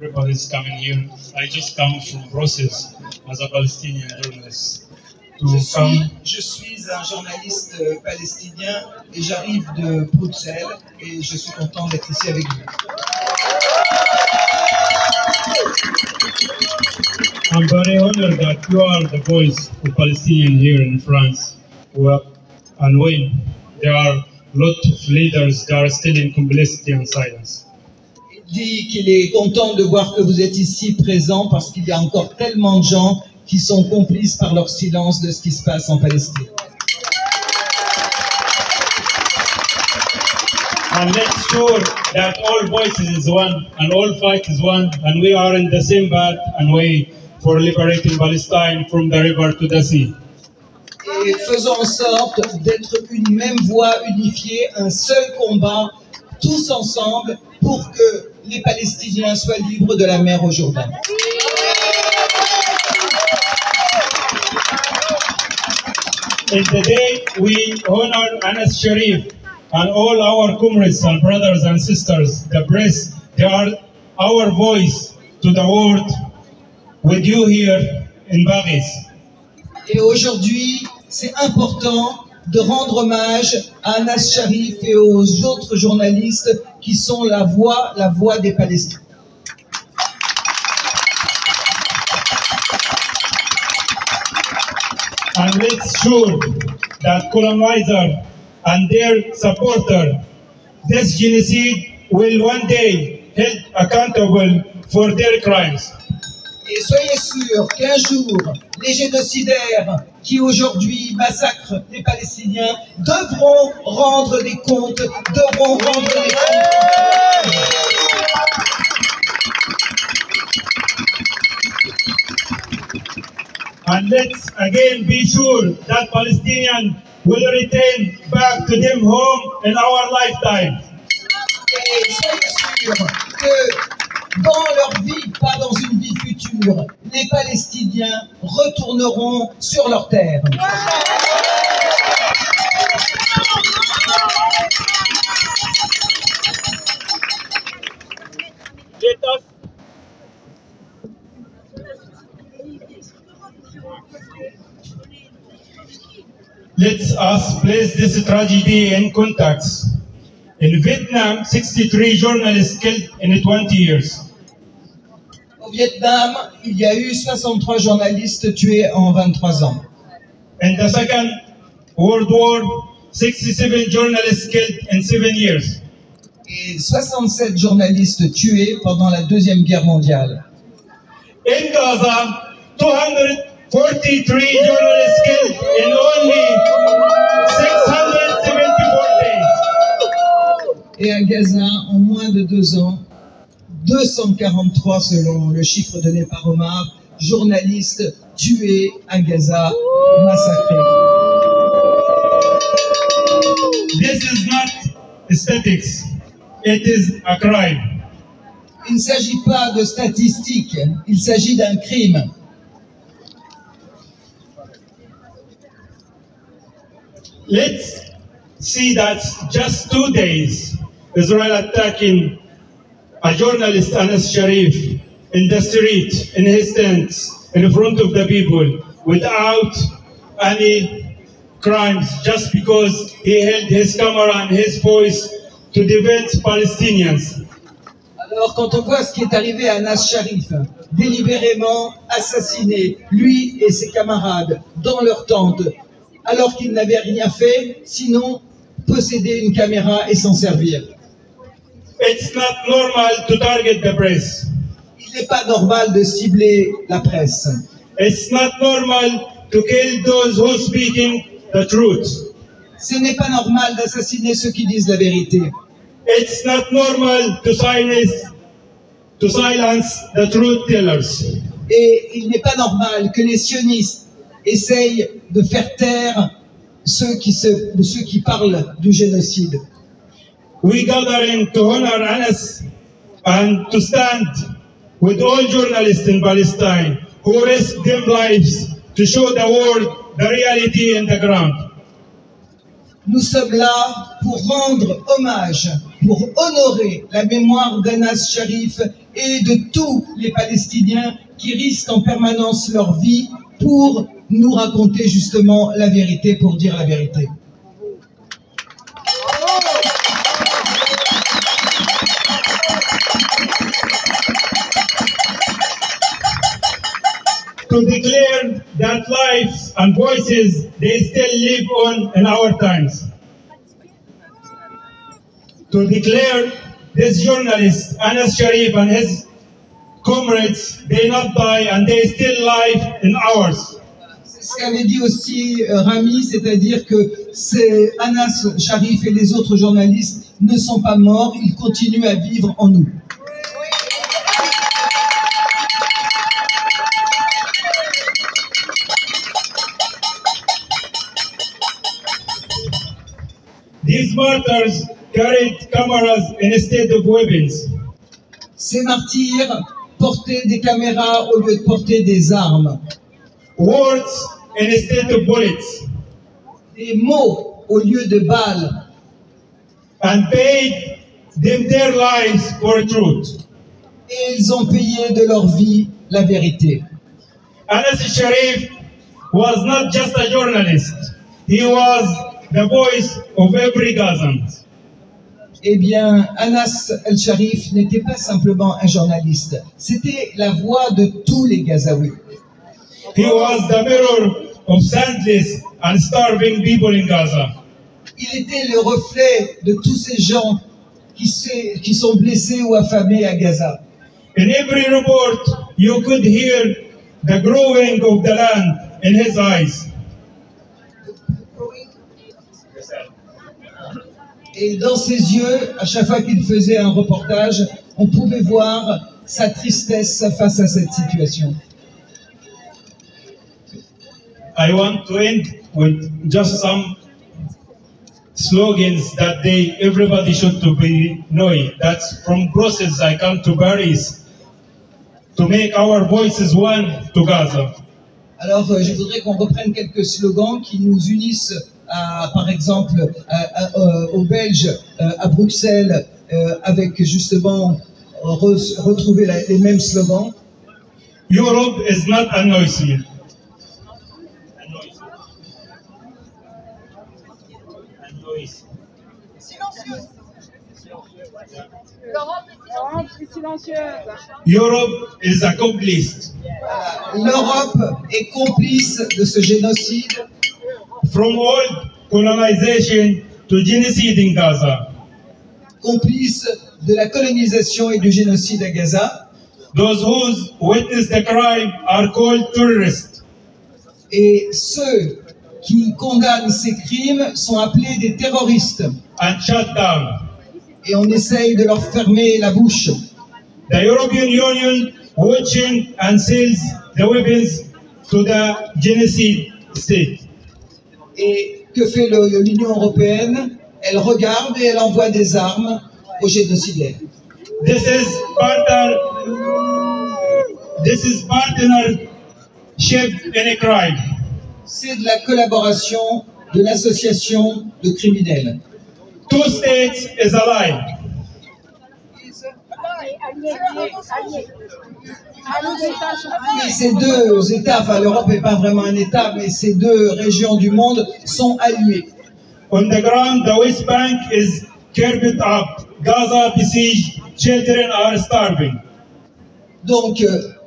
Everybody's coming here. I just come from Brussels as a Palestinian journalist to come. Je suis un journaliste palestinien et j'arrive de Bruxelles et je suis content d'être ici avec vous. I'm very honored that you are the voice of Palestinians here in France. And when there are a lot of leaders that are still in complicity and silence. Il dit qu'il est content de voir que vous êtes ici présents parce qu'il y a encore tellement de gens qui sont complices par leur silence de ce qui se passe en Palestine. And let's sure that all voices is one and all fight is one and we are in the same path and way for liberating Palestine from the river to the sea. Et faisons en sorte d'être une même voix unifiée, un seul combat, tous ensemble, pour que les Palestiniens soient libres de la mer au Jourdain. In the day we honor Anas Sharif and all our comrades and brothers and sisters, the press, they are our voice to the world with you here in Paris. Et aujourd'hui, c'est important de rendre hommage à Anas Sharif et aux autres journalistes qui sont la voix des Palestiniens. And let's sure that colonizer and their supporter, this genocide will one day held accountable for their crimes. Et soyez sûrs qu'un jour, les génocidaires qui aujourd'hui massacrent les Palestiniens devront rendre des comptes, And let's again be sure that Palestinians will return back to their home in our lifetime. Et soyez sûrs que dans leur vie, pas dans une vie future, les Palestiniens retourneront sur leur terre. Let us place this tragedy in context. In Vietnam, 63 journalists killed in 20 years. Au Vietnam, il y a eu 63 journalistes tués en 23 ans. In the Second World War, 67 journalists killed in 7 years. Et 67 journalistes tués pendant la Deuxième Guerre mondiale. In Gaza, 243 journalists killed in only 674 days. Et à Gaza, en moins de 2 ans, 243 selon le chiffre donné par Omar, journalistes tués à Gaza, massacrés. This is not statistics, it is a crime. Il ne s'agit pas de statistiques, il s'agit d'un crime. Let's see that just 2 days, Israel attacking a journalist, Anas Sharif, in the street, in his tents, in front of the people, without any crimes, just because he held his camera and his voice to defend Palestinians. Alors, quand on voit ce qui est arrivé à Anas Sharif, délibérément assassiné, lui et ses camarades, dans leur tente, alors qu'il n'avait rien fait, sinon posséder une caméra et s'en servir. It's not normal to target the press. Il n'est pas normal de cibler la presse. It's not normal to kill those who speaking the truth. Ce n'est pas normal d'assassiner ceux qui disent la vérité. It's not normal to silence the truth tellers. Et il n'est pas normal que les sionistes essayent de faire taire ceux qui parlent du génocide. We gathering to honor Anas and to stand with all journalists in Palestine who risk their lives to show the world the reality in the ground. Nous sommes là pour rendre hommage, pour honorer la mémoire d'Anas Sharif et de tous les Palestiniens qui risquent en permanence leur vie pour nous raconter justement la vérité, pour dire la vérité. To declare that lives and voices, they still live on in our times. To declare this journalist, Anas Sharif, and his comrades, they not die and they still live in ours. C'est ce qu'avait dit aussi Rami, c'est-à-dire que c'est Anas Sharif et les autres journalistes ne sont pas morts, ils continuent à vivre en nous. These martyrs carried cameras instead of weapons. Ces martyrs portaient des caméras au lieu de porter des armes. Words instead of bullets. Des mots au lieu de balles. And paid them their lives for truth. Et ils ont payé de leur vie la vérité. Anas Sharif was not just a journalist. He was the voice of every Gazan. Eh bien, Anas El-Sharif n'était pas simplement un journaliste, c'était la voix de tous les Gazaouis. He was the mirror of senseless and starving people in Gaza. Il était le reflet de tous ces gens qui sont blessés ou affamés à Gaza. In every report, you could hear the growing of the land in his eyes. Et dans ses yeux, à chaque fois qu'il faisait un reportage, on pouvait voir sa tristesse face à cette situation. I want to end with just some slogans that everybody should to be knowing. That's from Brussels I come to Paris to make our voices one to Gaza. Alors, je voudrais qu'on reprenne quelques slogans qui nous unissent, par exemple, aux Belges, à Bruxelles, avec justement retrouver les mêmes slogans. Europe is not a noise mill. Silencieuse. L'Europe est silencieuse. Europe is accomplice. L'Europe est complice de ce génocide. From old colonization to genocide in Gaza. Complice de la colonisation et du génocide à Gaza. Those who witness the crime are called terrorists. Et ceux qui condamnent ces crimes sont appelés des terroristes. And shut down. Et on essaye de leur fermer la bouche. The European Union watching and sells the weapons to the genocide state. Et que fait l'Union européenne? Elle regarde et elle envoie des armes aux génocidaires. This is partnership in a crime. C'est de la collaboration, de l'association de criminels. Two states is a lie. Et ces deux États, enfin l'Europe n'est pas vraiment un État, mais ces deux régions du monde sont alliées. On the ground, the West Bank is carved up. Gaza besieged, children are starving. Donc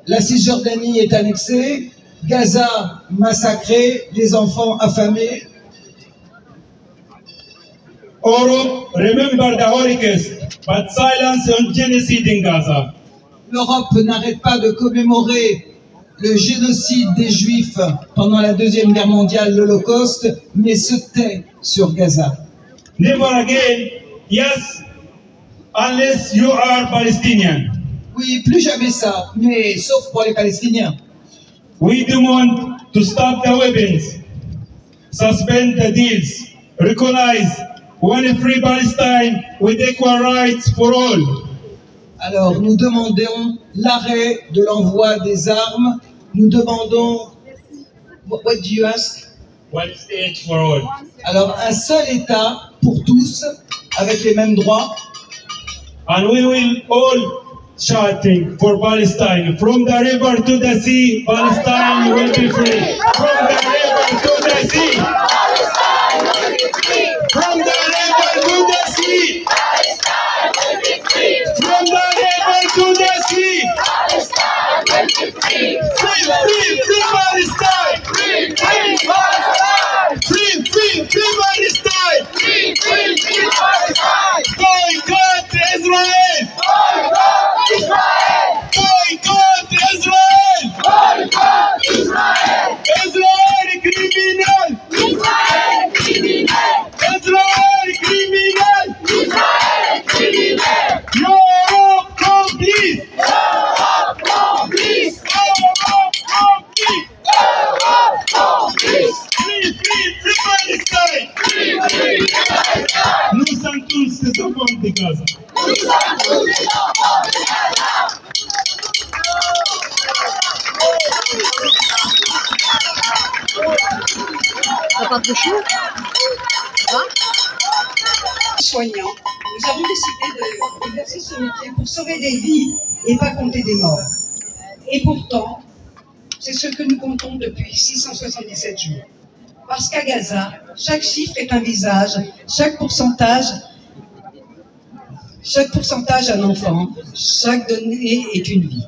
la Cisjordanie est annexée, Gaza massacré, les enfants affamés. Europe, remember the Holocaust, but silence on genocide in Gaza. L'Europe n'arrête pas de commémorer le génocide des Juifs pendant la Deuxième Guerre mondiale, l'Holocauste, mais se tait sur Gaza. Never again, yes, unless you are Palestinian. Oui, plus jamais ça, mais sauf pour les Palestiniens. We demand to stop the weapons, suspend the deals, recognize one free Palestine with equal rights for all. Alors, nous demandons l'arrêt de l'envoi des armes. Nous demandons... What do you ask? One state for all. Alors, un seul État pour tous, avec les mêmes droits. And we will all shouting for Palestine. From the river to the sea, Palestine will be free. From the river to the sea, Palestine will be free. from the river to the sea, Palestine will be free. from the river to the sea. Palestine will be free. Free, free, free Palestine! Free, free Palestine. Free, free, free Palestine! Free, free, free Palestine. Boycott Israel! Boycott Israel. Boycott Israel! Boycott Israel. Israel criminal! Israel criminel. Israel criminal! Israel criminel. Europe complice! Europe complice. Europe complice! Europe complice. Free, free, free Palestine! Free, free Palestine. Nous sommes tous des enfants de Gaza. Nous sommes tous des enfants de Gaza. T'as pas trop chaud? Soignants, nous avons décidé d'exercer ce métier pour sauver des vies et pas compter des morts. Et pourtant, c'est ce que nous comptons depuis 677 jours. Parce qu'à Gaza, chaque chiffre est un visage, chaque pourcentage un enfant, chaque donnée est une vie.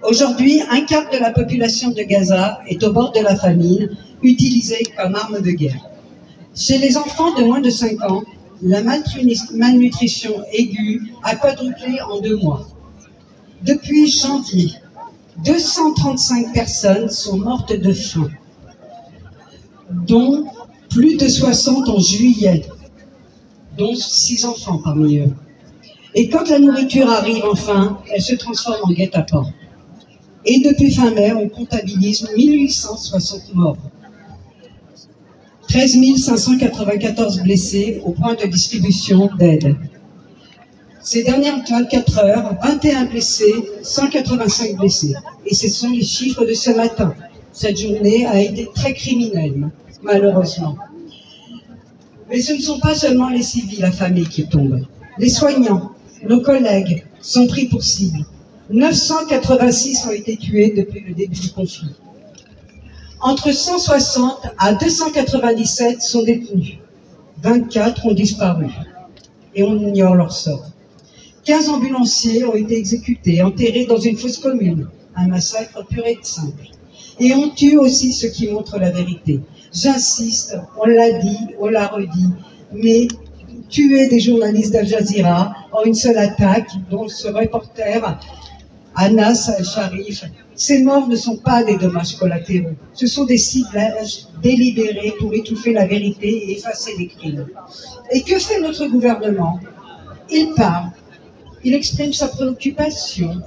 Aujourd'hui, un quart de la population de Gaza est au bord de la famine, utilisée comme arme de guerre. Chez les enfants de moins de 5 ans, la malnutrition aiguë a quadruplé en 2 mois. Depuis janvier, 235 personnes sont mortes de faim, dont plus de 60 en juillet, dont 6 enfants parmi eux. Et quand la nourriture arrive enfin, elle se transforme en guet-apens. Et depuis fin mai, on comptabilise 1860 morts. 13 594 blessés au point de distribution d'aide. Ces dernières 24 heures, 21 blessés, 185 blessés. Et ce sont les chiffres de ce matin. Cette journée a été très criminelle, malheureusement. Mais ce ne sont pas seulement les civils affamés qui tombent. Les soignants, nos collègues, sont pris pour cible. 986 ont été tués depuis le début du conflit. Entre 160 à 297 sont détenus. 24 ont disparu. Et on ignore leur sort. 15 ambulanciers ont été exécutés, enterrés dans une fosse commune. Un massacre pur et simple. Et on tue aussi ceux qui montrent la vérité. J'insiste, on l'a dit, on l'a redit, mais tuer des journalistes d'Al Jazeera en une seule attaque, dont ce reporter Anas Al-Sharif, ces morts ne sont pas des dommages collatéraux. Ce sont des ciblages délibérés pour étouffer la vérité et effacer les crimes. Et que fait notre gouvernement? Il parle, il exprime sa préoccupation.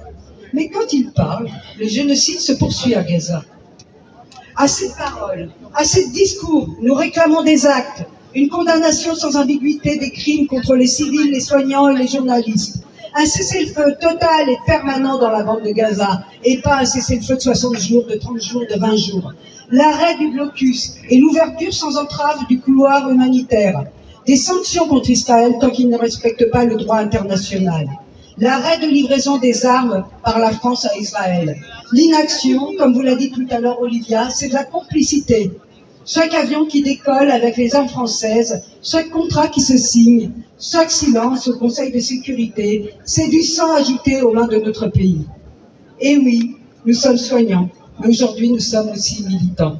Mais quand il parle, le génocide se poursuit à Gaza. À ces paroles, à ces discours, nous réclamons des actes, une condamnation sans ambiguïté des crimes contre les civils, les soignants et les journalistes. Un cessez-le-feu total et permanent dans la bande de Gaza, et pas un cessez-le-feu de 60 jours, de 30 jours, de 20 jours. L'arrêt du blocus et l'ouverture sans entrave du couloir humanitaire. Des sanctions contre Israël tant qu'il ne respecte pas le droit international. L'arrêt de livraison des armes par la France à Israël. L'inaction, comme vous l'a dit tout à l'heure Olivia, c'est de la complicité. Chaque avion qui décolle avec les armes françaises, chaque contrat qui se signe, chaque silence au Conseil de sécurité, c'est du sang ajouté aux mains de notre pays. Et oui, nous sommes soignants, mais aujourd'hui nous sommes aussi militants.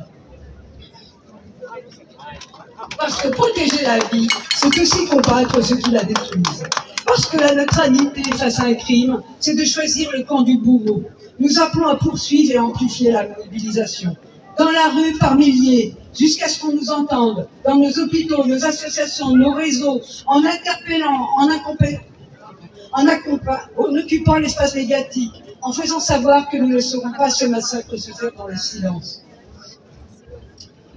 Parce que protéger la vie, c'est aussi combattre ceux qui la détruisent. Parce que la neutralité face à un crime, c'est de choisir le camp du bourreau. Nous appelons à poursuivre et à amplifier la mobilisation. Dans la rue, par milliers, jusqu'à ce qu'on nous entende, dans nos hôpitaux, nos associations, nos réseaux, en interpellant, en occupant l'espace médiatique, en faisant savoir que nous ne laisserons pas ce massacre se faire dans le silence.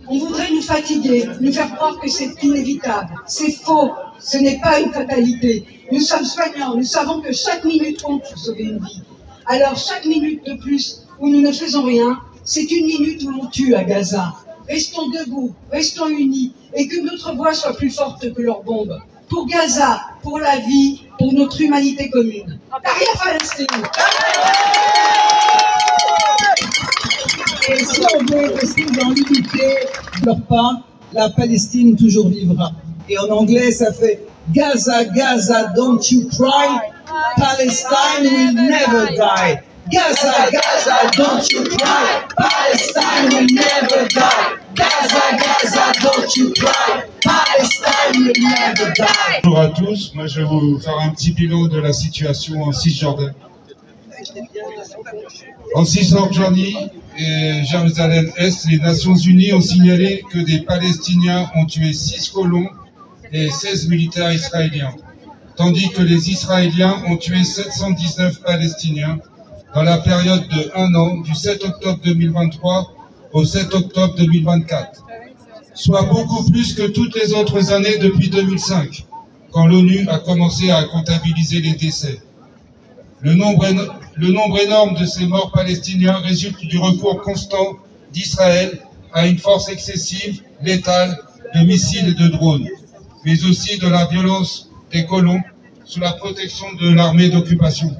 On voudrait nous fatiguer, nous faire croire que c'est inévitable. C'est faux, ce n'est pas une fatalité. Nous sommes soignants, nous savons que chaque minute compte pour sauver une vie. Alors chaque minute de plus où nous ne faisons rien, c'est une minute où l'on tue à Gaza. Restons debout, restons unis, et que notre voix soit plus forte que leurs bombes. pour Gaza, pour la vie, pour notre humanité commune. Tahia Palestine. Et si on veut rester dans l'unité, leur pas, la Palestine toujours vivra. Et en anglais, ça fait Gaza, Gaza, don't you cry, Palestine will never die. Gaza, Gaza, don't you cry, Palestine will never die. Gaza, Gaza, don't you cry, Palestine will never die. Bonjour à tous, moi je vais vous faire un petit bilan de la situation en Cisjordanie. En Cisjordanie et Jérusalem-Est, les Nations Unies ont signalé que des Palestiniens ont tué 6 colons et 16 militaires israéliens, tandis que les Israéliens ont tué 719 Palestiniens dans la période de 1 an, du 7 octobre 2023 au 7 octobre 2024, soit beaucoup plus que toutes les autres années depuis 2005, quand l'ONU a commencé à comptabiliser les décès. Le nombre énorme de ces morts palestiniens résulte du recours constant d'Israël à une force excessive, létale, de missiles et de drones, mais aussi de la violence des colons sous la protection de l'armée d'occupation.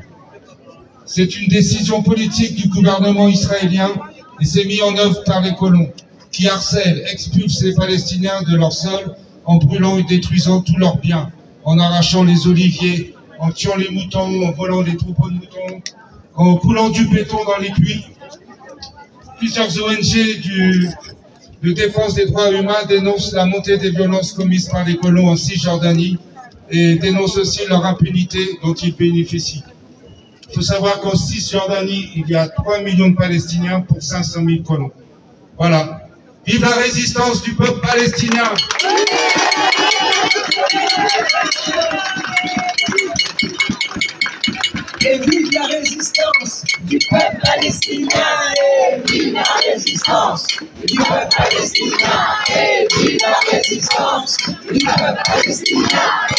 C'est une décision politique du gouvernement israélien et c'est mis en œuvre par les colons, qui harcèlent, expulsent les Palestiniens de leur sol en brûlant et détruisant tous leurs biens, en arrachant les oliviers, en tuant les moutons, en volant les troupeaux de moutons, en coulant du béton dans les puits. Plusieurs ONG de défense des droits humains dénoncent la montée des violences commises par les colons en Cisjordanie et dénoncent aussi leur impunité dont ils bénéficient. Il faut savoir qu'en Cisjordanie, il y a 3 millions de Palestiniens pour 500 000 colons. Voilà. Vive la résistance du peuple palestinien! Et vive la résistance du peuple palestinien, et vive la résistance du peuple palestinien, et vive la résistance du peuple palestinien,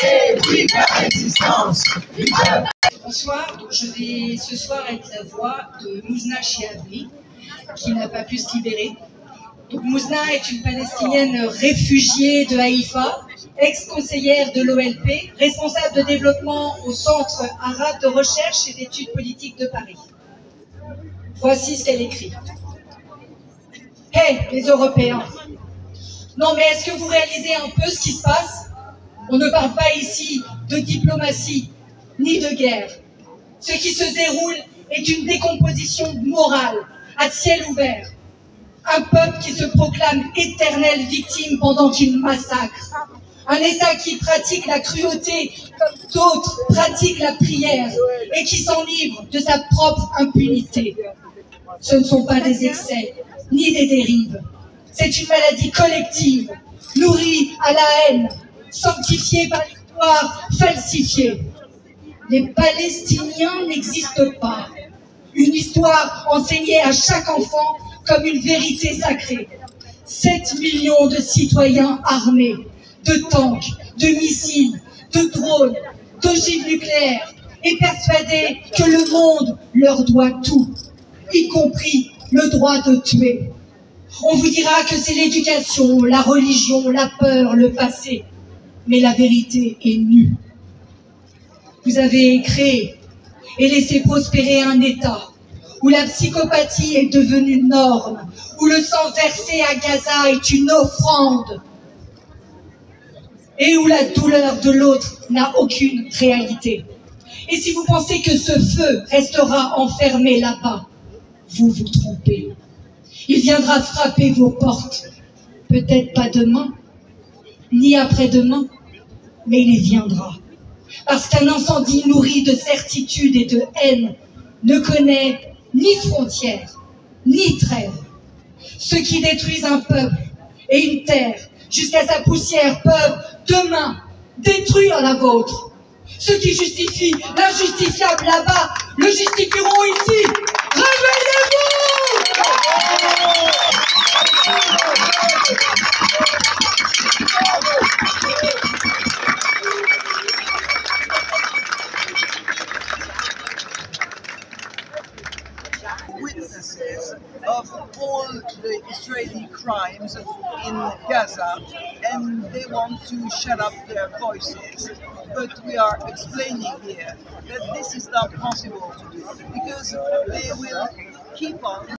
et vive la résistance du peuple. Bonsoir, donc je vais ce soir être la voix de Mouzna Chiabri, qui n'a pas pu se libérer. Donc Mouzna est une Palestinienne réfugiée de Haïfa, ex-conseillère de l'OLP, responsable de développement au Centre arabe de recherche et d'études politiques de Paris. Voici ce qu'elle écrit. Hey, les Européens! Non mais est-ce que vous réalisez un peu ce qui se passe? On ne parle pas ici de diplomatie, ni de guerre. Ce qui se déroule est une décomposition morale, à ciel ouvert. Un peuple qui se proclame éternelle victime pendant qu'il massacre. Un État qui pratique la cruauté comme d'autres pratiquent la prière et qui s'enivre de sa propre impunité. Ce ne sont pas des excès, ni des dérives. C'est une maladie collective, nourrie à la haine, sanctifiée par l'histoire falsifiée. Les Palestiniens n'existent pas. Une histoire enseignée à chaque enfant comme une vérité sacrée. 7 millions de citoyens armés, de tanks, de missiles, de drones, d'ogives nucléaires, et persuadés que le monde leur doit tout, y compris le droit de tuer. On vous dira que c'est l'éducation, la religion, la peur, le passé, mais la vérité est nue. Vous avez créé et laissé prospérer un État où la psychopathie est devenue norme, où le sang versé à Gaza est une offrande, et où la douleur de l'autre n'a aucune réalité. Et si vous pensez que ce feu restera enfermé là-bas, vous vous trompez. Il viendra frapper vos portes, peut-être pas demain, ni après-demain, mais il y viendra. Parce qu'un incendie nourri de certitude et de haine ne connaît ni frontières, ni trêve. Ceux qui détruisent un peuple et une terre jusqu'à sa poussière peuvent demain détruire la vôtre. Ceux qui justifient l'injustifiable là-bas le justifieront ici. Réveillez-vous! witnesses of all the Israeli crimes in Gaza, and they want to shut up their voices. But we are explaining here that this is not possible to do because they will keep on